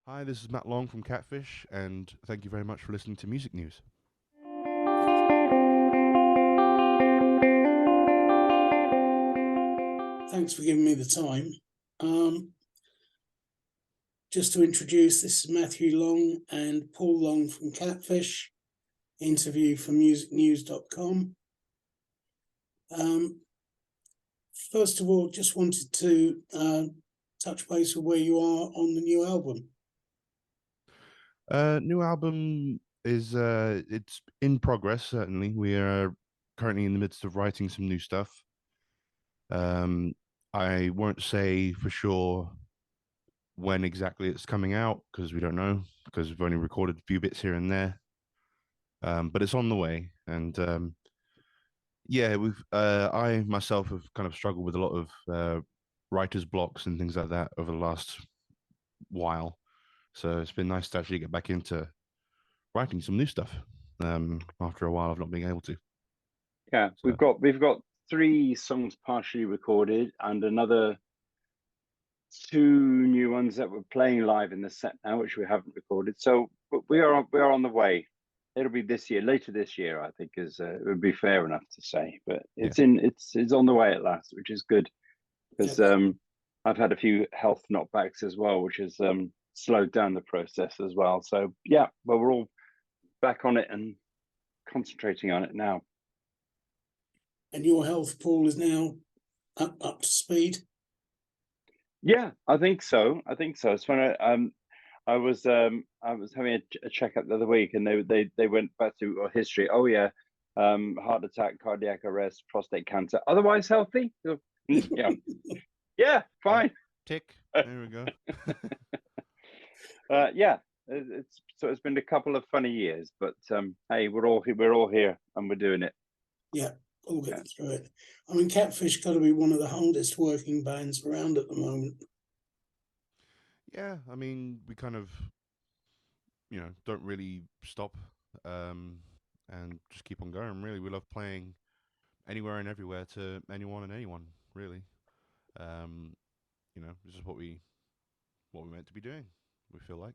Hi, this is Matt Long from Catfish, and thank you very much for listening to Music News. Thanks for giving me the time. Just to introduce, this is Matthew Long and Paul Long from Catfish, interview for musicnews.com. First of all, just wanted to touch base with where you are on the new album. New album is it's in progress. Certainly, we are currently in the midst of writing some new stuff. I won't say for sure when exactly it's coming out because we don't know because we've only recorded a few bits here and there. But it's on the way, and yeah, I myself have kind of struggled with a lot of writer's blocks and things like that over the last while. So it's been nice to actually get back into writing some new stuff after a while of not being able to. Yeah, So we've got three songs partially recorded and another two new ones that we're playing live in the set now, which we haven't recorded. So but we are on the way. It'll be this year, later this year, I think, is it would be fair enough to say. But yeah, it's on the way at last, which is good because Yeah. I've had a few health knockbacks as well, which has slowed down the process as well. So yeah, but we're all back on it and concentrating on it now. And your health, Paul, is now up to speed. Yeah, I think so. I think so. It's when I was having a checkup the other week, and they went back to history. Oh yeah, heart attack, cardiac arrest, prostate cancer. Otherwise healthy. Yeah, yeah, fine. tick. There we go. Yeah, it's been a couple of funny years, but hey, we're all here and we're doing it. Yeah, we'll get through it. I mean, Catfish got to be one of the hardest working bands around at the moment. Yeah, I mean, we kind of, don't really stop and just keep on going. Really, we love playing anywhere and everywhere to anyone and anyone. Really, um, this is what we meant to be doing. We feel like.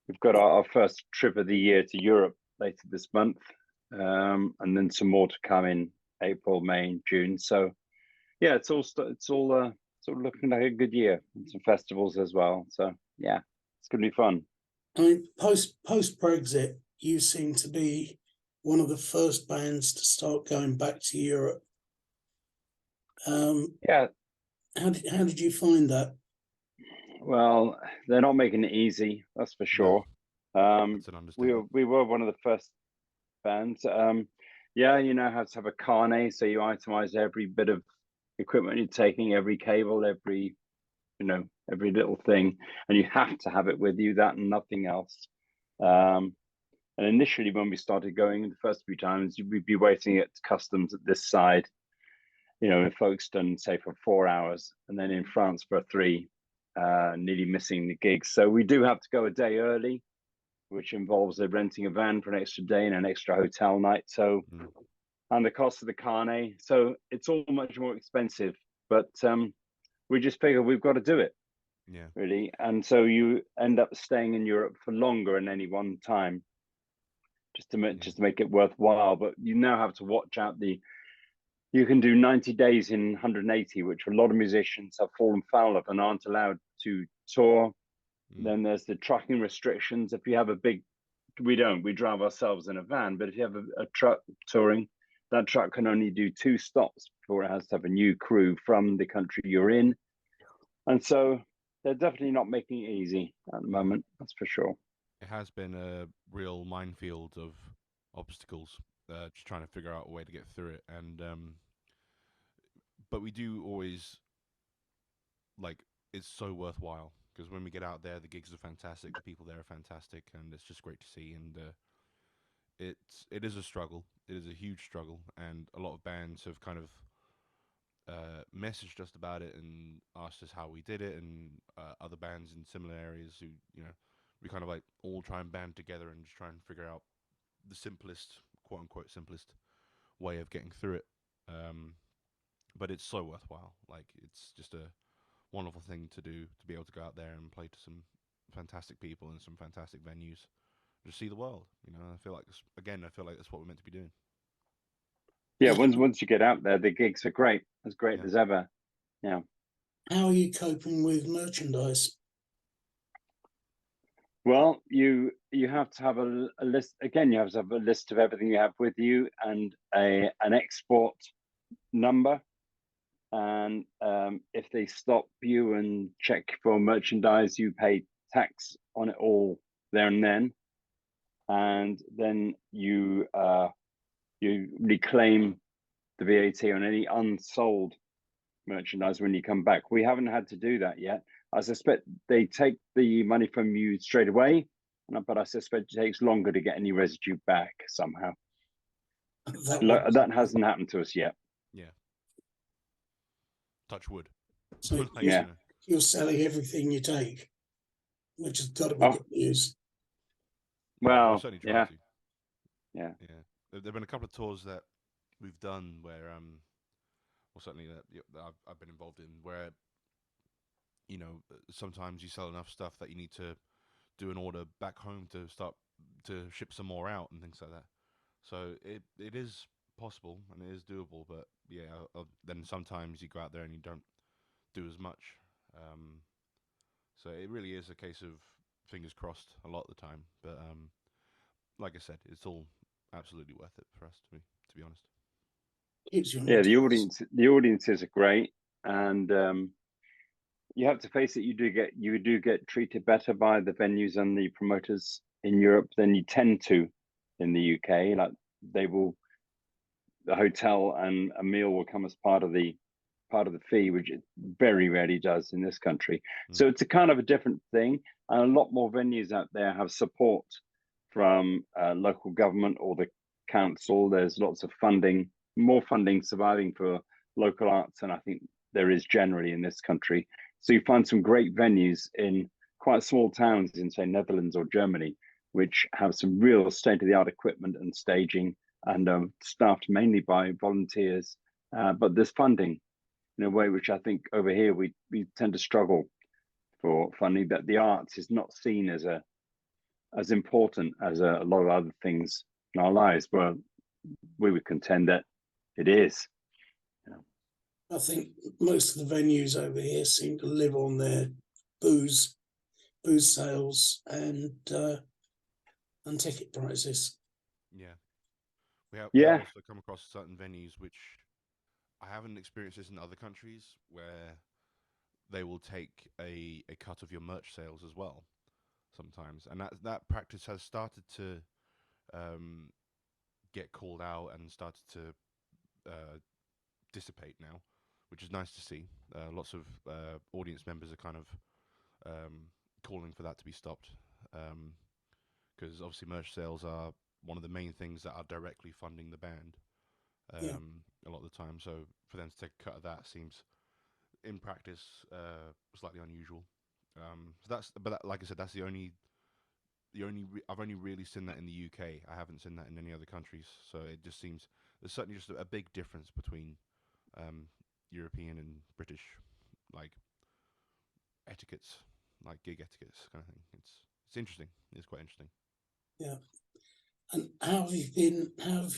We've got our first trip of the year to Europe later this month, and then some more to come in April, May, and June. So yeah, it's all looking like a good year, and some festivals as well. So yeah, it's gonna be fun. I mean, post Brexit, you seem to be one of the first bands to start going back to Europe. Yeah, How did you find that? well, they're not making it easy, that's for No, sure. that's an We understatement. were one of the first bands. Yeah, you know how to have a carnet, so you itemize every bit of equipment you're taking, every cable, every little thing, and you have to have it with you, that and nothing else. Um, and initially, when we started going the first few times, we'd be waiting at customs at this side, in Folkestone, say for 4 hours, and then in France for three, nearly missing the gigs. So we do have to go a day early, which involves renting a van for an extra day and an extra hotel night. So, Mm. and the cost of the carnet. So it's all much more expensive, but we just figure we've got to do it Yeah, really. And so you end up staying in Europe for longer in any one time, yeah, just to make it worthwhile. But you now have to watch out you can do 90 days in 180, which a lot of musicians have fallen foul of and aren't allowed to tour. mm. Then there's the trucking restrictions. If you have a big, we drive ourselves in a van, but if you have a truck touring, that truck can only do 2 stops before it has to have a new crew from the country you're in. And so they're definitely not making it easy at the No. moment, that's for sure. It has been a real minefield of obstacles, just trying to figure out a way to get through it. And but we do always like it's so worthwhile because when we get out there, the gigs are fantastic, the people there are fantastic, and it's just great to see. And it is a struggle. It is a huge struggle, and a lot of bands have kind of messaged us about it and asked us how we did it, and other bands in similar areas who we kind of like all try and band together and just try and figure out the simplest, quote unquote, simplest way of getting through it. Um, but it's so worthwhile. Like it's just a wonderful thing to do to be able to go out there and play to some fantastic people and some fantastic venues. Just see the world. You know, I feel like I feel like that's what we're meant to be doing. Yeah, once you get out there, the gigs are great, as great Yeah. as ever. Yeah. How are you coping with merchandise? Well, you have to have a list again. You have to have a list of everything you have with you and an export number. And if they stop you and check for merchandise, you pay tax on it all there and then you reclaim the VAT on any unsold merchandise when you come back. We haven't had to do that yet. I suspect they take the money from you straight away, but I suspect it takes longer to get any residue back somehow. That hasn't happened to us yet. Yeah. Touch wood. So Like, yeah, you're selling everything you take, which has got to be good news. Well, well, certainly try yeah, to. yeah. There've been a couple of tours that we've done where, well, certainly that I've been involved in, where you know sometimes you sell enough stuff that you need to do an order back home to start to ship some more out and things like that. So it is possible and it is doable, but yeah, then sometimes you go out there and you don't do as much. So it really is a case of fingers crossed a lot of the time. But like I said, it's all absolutely worth it for us to be honest. Yeah, the audiences are great, and you have to face it. You do get treated better by the venues and the promoters in Europe than you tend to in the UK. Like the hotel and a meal will come as part of the fee, which it very rarely does in this country. So it's a kind of a different thing, and a lot more venues out there have support from local government or the council. There's lots of funding, more funding surviving for local arts, and I think there is generally in this country. So you find some great venues in quite small towns in, say, Netherlands or Germany, which have some real state-of-the-art equipment and staging, and staffed mainly by volunteers. But there's funding in a way which I think over here we tend to struggle for funding. That the arts is not seen as important as a lot of other things in our lives. Well, we would contend that it is. I think most of the venues over here seem to live on their booze sales and ticket prices. Yeah, we have also come across certain venues which I haven't experienced this in other countries where they will take a cut of your merch sales as well sometimes, and that practice has started to get called out and started to dissipate now, which is nice to see. Lots of audience members are kind of calling for that to be stopped, because obviously merch sales are one of the main things that are directly funding the band a lot of the time. So for them to take a cut of that seems, in practice, slightly unusual. So like I said, that's the only I've only really seen that in the UK. I haven't seen that in any other countries. So it just seems there's certainly just a big difference between European and British, like etiquettes, like gig etiquettes, kind of thing. It's interesting. It's quite interesting. Yeah. And how have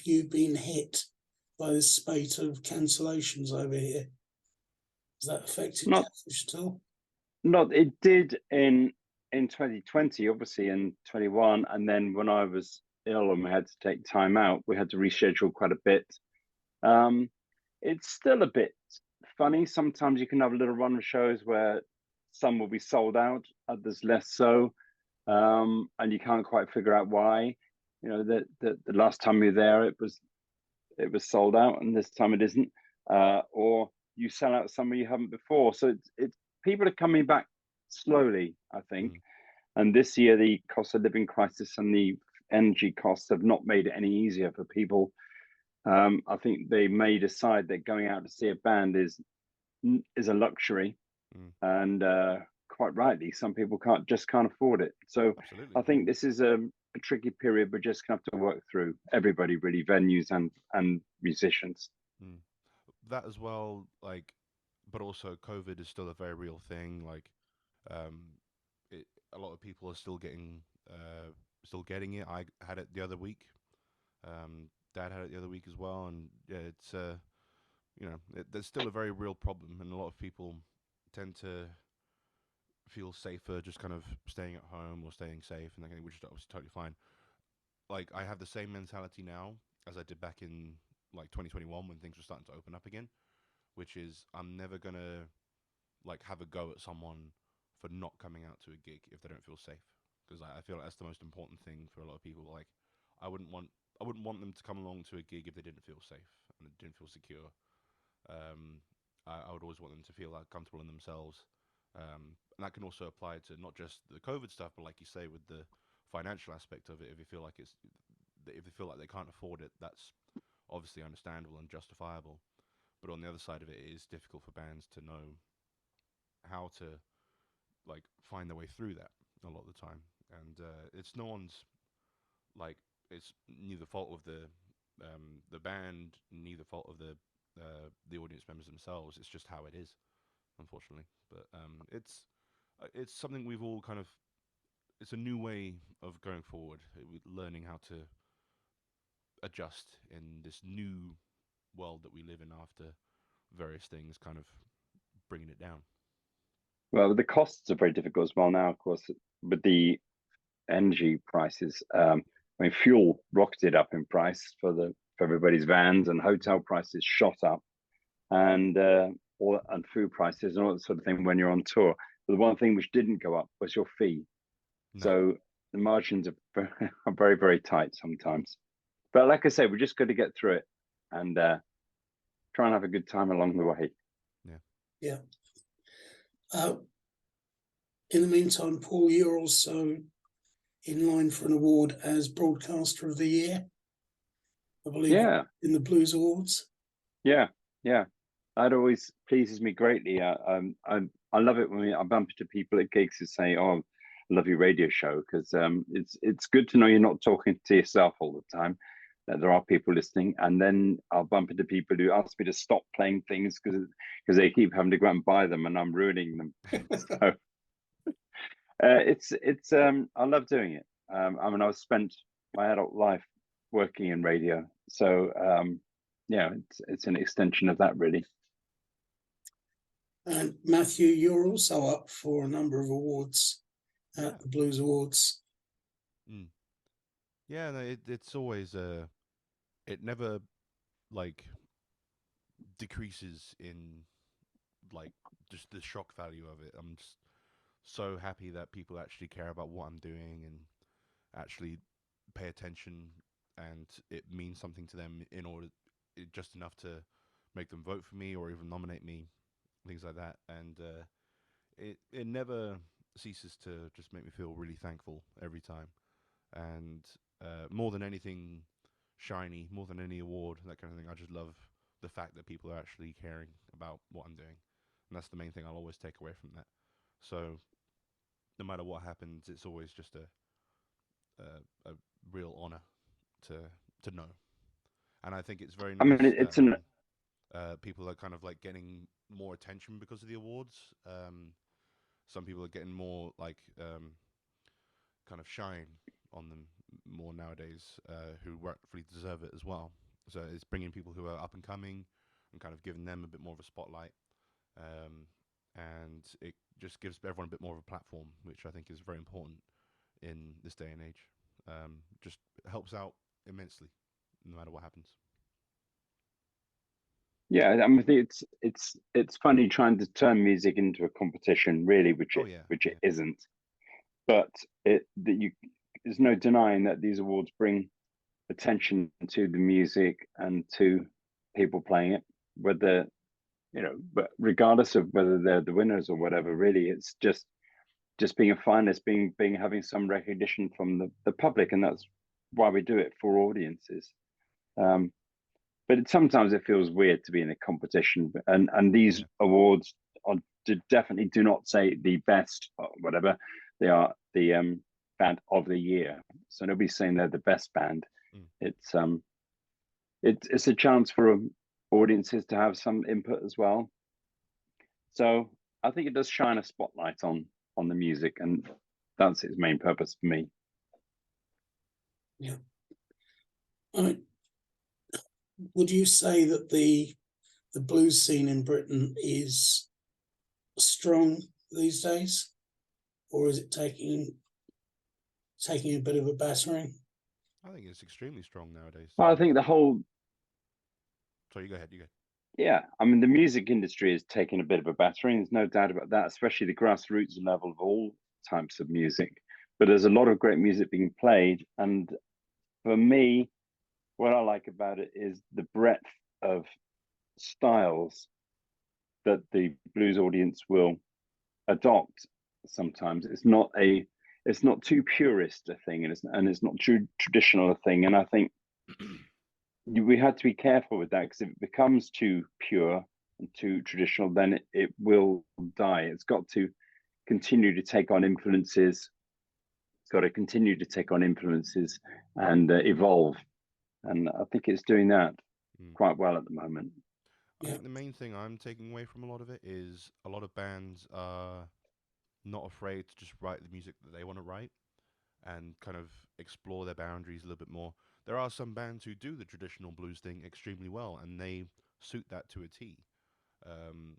you been hit by this spate of cancellations over here? Has that affected Catfish at all? Not, it did in 2020, obviously in 21, and then when I was ill and we had to take time out, we had to reschedule quite a bit. It's still a bit funny. Sometimes you can have little run shows where some will be sold out, others less so, and you can't quite figure out why. You know, the last time you're there, it was sold out, and this time it isn't, or you sell out somewhere you haven't before. So it's people are coming back slowly, I think. And this year, the cost of living crisis and the energy costs have not made it any easier for people. I think they may decide that going out to see a band is a luxury, and quite rightly, some people can't afford it. So absolutely. I think this is a tricky period, but just have to work through. Everybody, really, venues and musicians. That as well, like, but also COVID is still a very real thing. Like, a lot of people are still getting it. I had it the other week. Dad had it the other week as well, and yeah, it's there's still a very real problem, and a lot of people tend to feel safer just kind of staying at home or staying safe and that kind of, which is obviously totally fine. Like I have the same mentality now as I did back in like 2021 when things were starting to open up again, which is I'm never gonna like have a go at someone for not coming out to a gig if they don't feel safe, because I feel like that's the most important thing for a lot of people. Like I wouldn't want them to come along to a gig if they didn't feel safe and didn't feel secure. Um, I would always want them to feel like comfortable in themselves. And that can also apply to not just the COVID stuff, but like you say, with the financial aspect of it. If they feel like they can't afford it, that's obviously understandable and justifiable. But on the other side of it, it is difficult for bands to know how to like find their way through that a lot of the time. And it's no one's like it's neither fault of the band, neither fault of the audience members themselves. It's just how it is, unfortunately. But it's something we've all kind of. It's a new way of going forward, learning how to adjust in this new world that we live in after various things kind of bringing it down. Well, the costs are very difficult as well now, of course, with the energy prices. I mean, fuel rocketed up in price for everybody's vans, and hotel prices shot up, and food prices and all that sort of thing when you're on tour. But the one thing which didn't go up was your fee. No. So the margins are very, very tight sometimes. But like I say, we're just going to get through it and try and have a good time along the way. Yeah. In the meantime, Paul, you're also in line for an award as Broadcaster of the Year, I believe, in the Blues Awards. Yeah. That always pleases me greatly. I love it when I bump into people at gigs who say, "Oh, I love your radio show," because it's good to know you're not talking to yourself all the time, that there are people listening. And then I'll bump into people who ask me to stop playing things because they keep having to go out and buy them, and I'm ruining them. So I love doing it. I mean, I've spent my adult life working in radio, so it's an extension of that, really. And Matthew, you're also up for a number of awards at the Blues Awards. Yeah, no, it's always it never like decreases in like just the shock value of it. I'm just so happy that people actually care about what I'm doing and actually pay attention, and it means something to them just enough to make them vote for me or even nominate me, things like that. And it never ceases to just make me feel really thankful every time. And more than anything shiny, more than any award, that kind of thing, I just love the fact that people are actually caring about what I'm doing. And that's the main thing I'll always take away from that. So no matter what happens, it's always just a real honor to know. And I think it's very nice that people are kind of like getting more attention because of the awards. Some people are getting more like kind of shine on them more nowadays, who rightfully deserve it as well. So it's bringing people who are up and coming and kind of giving them a bit more of a spotlight. And it just gives everyone a bit more of a platform, which I think is very important in this day and age. Just helps out immensely, no matter what happens. Yeah, I mean, it's funny trying to turn music into a competition, really, which it isn't. But there's no denying that these awards bring attention to the music and to people playing it, whether but regardless of whether they're the winners or whatever. Really, it's just being a finalist, having some recognition from the public, and that's why we do it for audiences. But sometimes it feels weird to be in a competition, and these awards definitely do not say the best or whatever. They are the band of the year, so nobody's saying they're the best band. It's a chance for audiences to have some input as well. So I think it does shine a spotlight on the music, and that's its main purpose for me. Yeah. I mean, would you say that the blues scene in Britain is strong these days, or is it taking a bit of a battering? I think it's extremely strong nowadays. Well, I think the whole, Sorry, you go ahead. You go. yeah, I mean, the music industry has taken a bit of a battering. There's no doubt about that, especially the grassroots level of all types of music. But there's a lot of great music being played. And for me, what I like about it is the breadth of styles that the blues audience will adopt. Sometimes it's not too purist a thing, and it's not too traditional a thing. And I think we had to be careful with that, because if it becomes too pure and too traditional, then it will die. It's got to continue to take on influences. It's got to continue to take on influences and evolve. And I think it's doing that quite well at the moment. I think the main thing I'm taking away from a lot of it is a lot of bands are not afraid to just write the music that they want to write and kind of explore their boundaries a little bit more. There are some bands who do the traditional blues thing extremely well, and they suit that to a T. And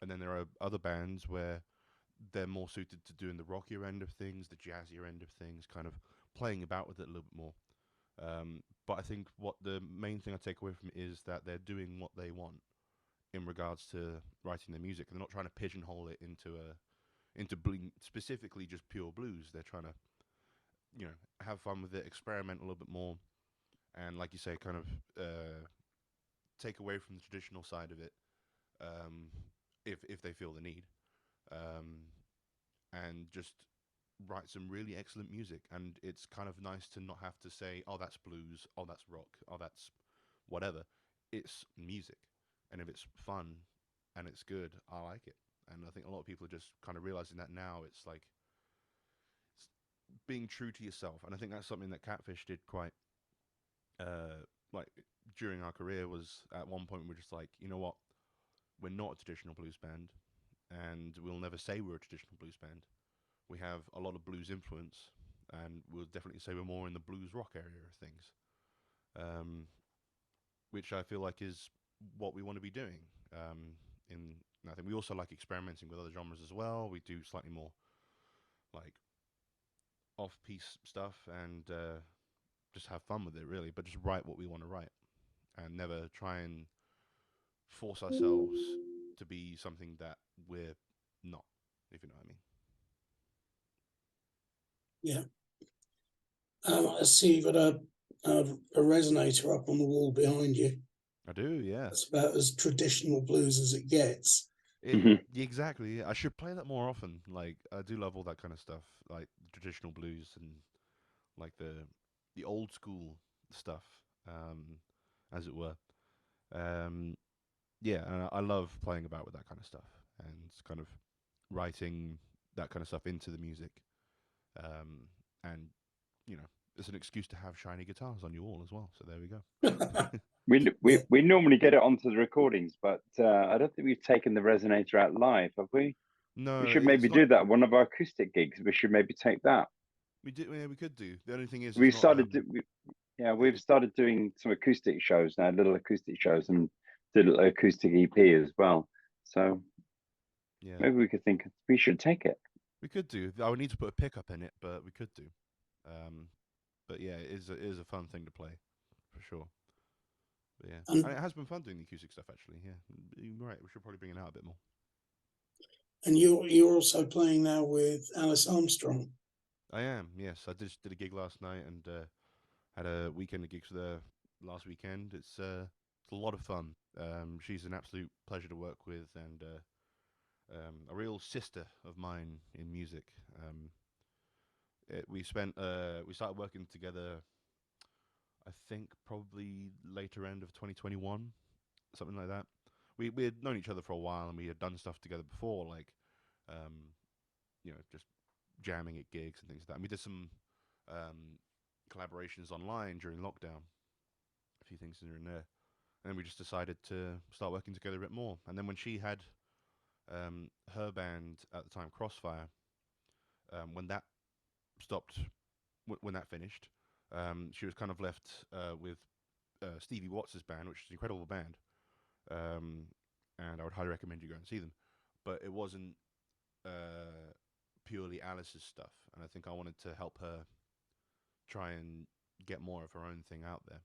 then there are other bands where they're more suited to doing the rockier end of things, the jazzier end of things, kind of playing about with it a little bit more. But I think what the main thing I take away from it is that they're doing what they want in regards to writing their music. They're not trying to pigeonhole it into specifically just pure blues. They're trying to, have fun with it, experiment a little bit more, and like you say, kind of take away from the traditional side of it, if they feel the need, um, and just write some really excellent music. And it's kind of nice to not have to say, "Oh, that's blues," "Oh, that's rock," "Oh, that's whatever." It's music, and if it's fun and it's good, I like it. And I think a lot of people are just kind of realizing that now. It's like being true to yourself, and I think that's something that Catfish did quite like during our career. Was at one point we're just like, you know what, we're not a traditional blues band, and we'll never say we're a traditional blues band. We have a lot of blues influence, and we'll definitely say we're more in the blues rock area of things, um, which I feel like is what we want to be doing. In I think we also like experimenting with other genres as well. We do slightly more like off-piece stuff, and just have fun with it, really. But just write what we want to write, and never try and force ourselves to be something that we're not, if you know what I mean. Yeah. I see you've got a resonator up on the wall behind you. I do, yeah. That's about as traditional blues as it gets. Exactly. I should play that more often. Like, I do love all that kind of stuff, like traditional blues and like the old school stuff, as it were. Um, yeah, and I love playing about with that kind of stuff and kind of writing that kind of stuff into the music. And it's an excuse to have shiny guitars on your wall as well. So there we go. We normally get it onto the recordings, but I don't think we've taken the resonator out live, have we? No, We should it's maybe not. do that at one of our acoustic gigs. We should maybe take that. We did. Yeah, we could do. The only thing is, We it's not. started. We've started doing some acoustic shows now, little acoustic shows, and did an acoustic EP as well. So Yeah, maybe we could think we should take it. we could do. I would need to put a pickup in it, but we could do. Um, but yeah, it is a fun thing to play, for sure. But yeah, and it has been fun doing the acoustic stuff actually. Yeah, you're right. We should probably bring it out a bit more. And you're also playing now with Alice Armstrong. I am. Yes, I just did a gig last night and had a weekend of gigs with her last weekend. It's a lot of fun. She's an absolute pleasure to work with, and a real sister of mine in music. We started working together, I think probably later end of 2021, something like that. We had known each other for a while, and we had done stuff together before, like just jamming at gigs and things like that. And we did some collaborations online during lockdown, a few things here and there. And then we just decided to start working together a bit more. And then when she had her band at the time, Crossfire, when that stopped when that finished. She was kind of left with Stevie Watts' band, which is an incredible band, and I would highly recommend you go and see them. But it wasn't purely Alice's stuff, and I think I wanted to help her try and get more of her own thing out there,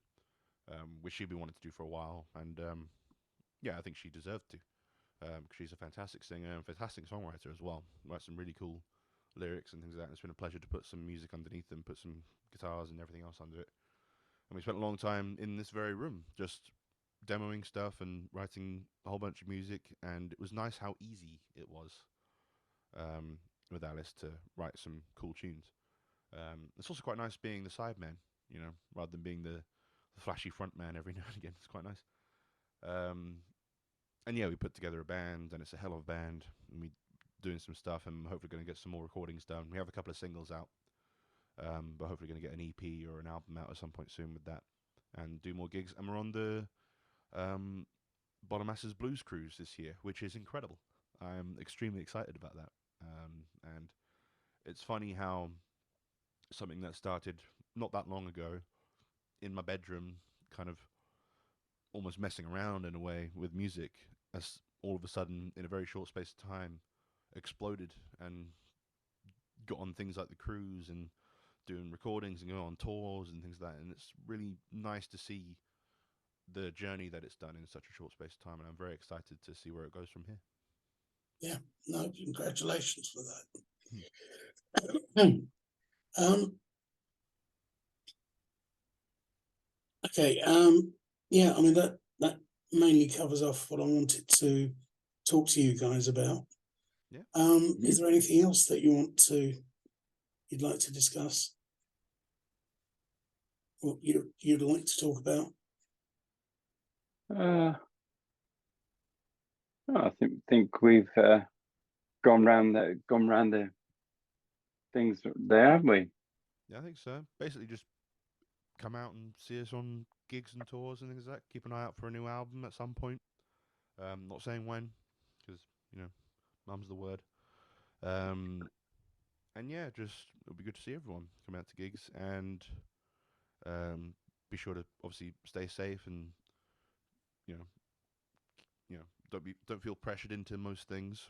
which she'd been wanting to do for a while, and yeah, I think she deserved to, because she's a fantastic singer and fantastic songwriter as well. Writes some really cool lyrics and things like that. And it's been a pleasure to put some music underneath them, put some guitars and everything else under it. And we spent a long time in this very room just demoing stuff and writing a whole bunch of music, and it was nice how easy it was with Alice to write some cool tunes. It's also quite nice being the sideman, you know, rather than being the flashy front man every now and again. It's quite nice. And yeah, we put together a band, and it's a hell of a band, and we doing some stuff, and hopefully going to get some more recordings done. We have a couple of singles out, but hopefully going to get an EP or an album out at some point soon with that, and do more gigs. And we're on the Bonomassa's Blues Cruise this year, which is incredible. I'm extremely excited about that. And it's funny how something that started not that long ago in my bedroom, kind of almost messing around in a way with music, as all of a sudden, in a very short space of time, exploded and got on things like the cruise and doing recordings and going on tours and things like that. And it's really nice to see the journey that it's done in such a short space of time, and I'm very excited to see where it goes from here. Yeah, no, congratulations for that. Okay, yeah, I mean that mainly covers off what I wanted to talk to you guys about. Yeah. Is there anything else that you'd like to discuss? What you'd like to talk about? I think we've gone round the things there, haven't we? Yeah, I think so. Basically, just come out and see us on gigs and tours and things like that. Keep an eye out for a new album at some point. Not saying when, because, you know, mum's the word. And yeah, just it'll be good to see everyone come out to gigs, and be sure to obviously stay safe, and you know don't feel pressured into most things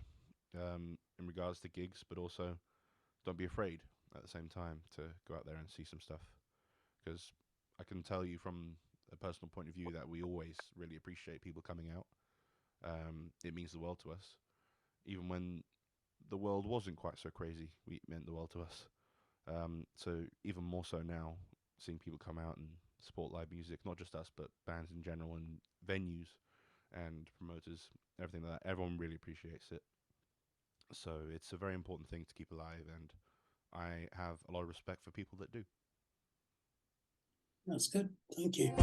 in regards to gigs, but also don't be afraid at the same time to go out there and see some stuff, because I can tell you from a personal point of view that we always really appreciate people coming out. It means the world to us, even when the world wasn't quite so crazy. It meant the world to us. So even more so now, seeing people come out and support live music, not just us, but bands in general and venues and promoters, everything like that. Everyone really appreciates it. So it's a very important thing to keep alive, and I have a lot of respect for people that do. That's good. Thank you.